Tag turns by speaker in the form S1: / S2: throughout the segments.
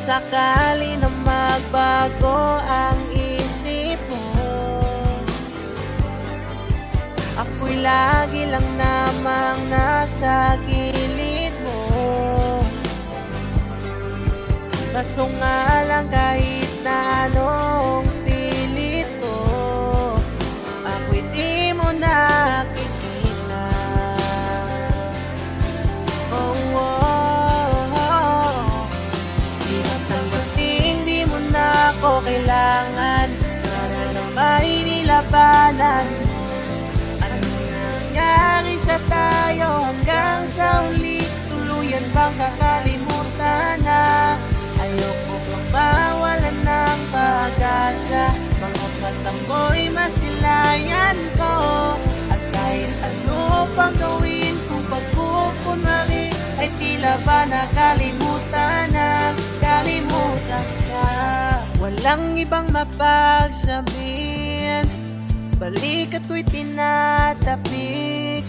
S1: sakali na magbago ang isip mo, ako'y lagi lang namang nasa gilid mo. Kaso nga lang kahit na anong pilit mo, ako'y di mo nakikita. Oh, oh, oh. Di na tanggapin, di mo na ako kailangan. Para na may nilabanan. Nangyari sa tayo hanggang sa uli, tuluyan bang kakalimutan na? Ayoko pang mawalan ng pag-asa. Mga mata mo'y masilayan ko, at kahit ano pang gawin kung pagkukunwari, ay tila ba nakalimutan na, kalimutan ka. Walang ibang mapagsabihin, balikat ko'y tinatapik.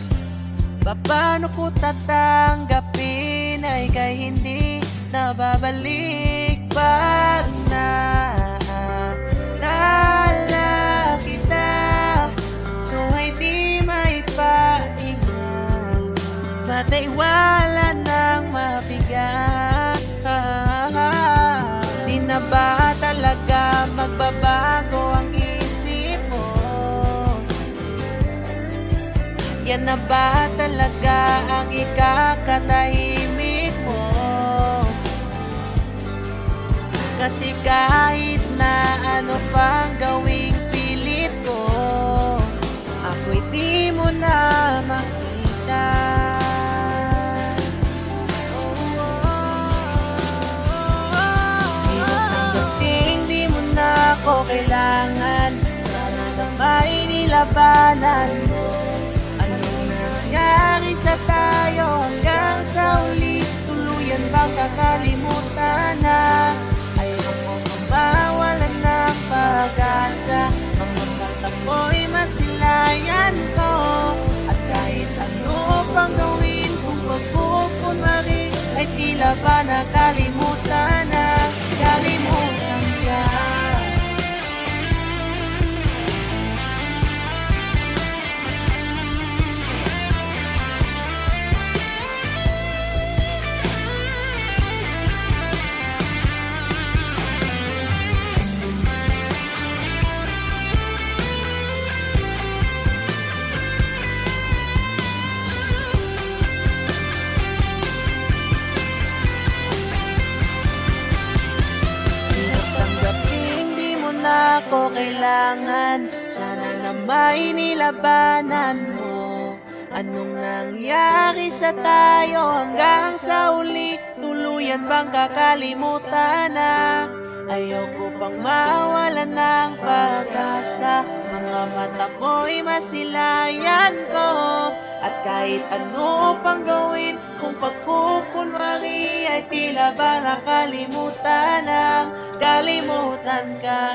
S1: Paano ko tatanggapin ay kay hindi nababalik pag naalala kita. Kung di may pahinga, matay wala nang mabigat. Di na ba talaga magbabago ang isip mo? Yan na ba talaga ang ikakatahimik mo? Kasi kahit na ano pang gawing pilit ko, ako'y di mo na makita. Di na tanggapin, di mo na ako kailangan. Para na may nilabanan mo. Nangyari sa tayo hanggang sa uli, tuluyan bang kakalimutan na? Ayoko mawalan ng pag-asa. Mga mata mo'y masilayan ko, at kahit ano pang gawin kung pagkukunwari, ay tila ba nakalimutan na, kalimutan ka. Ako kailangan, sana na may nilabanan mo. Anong nangyari sa tayo hanggang sa uli, tuluyan bang kakalimutan na? Ayoko pang mawalan ng pag-asa. Mga mata mo'y masilayan ko, at kahit ano pang gawin kung pagkukunwari, ay tila ba nakalimutan ng kalimutan ka.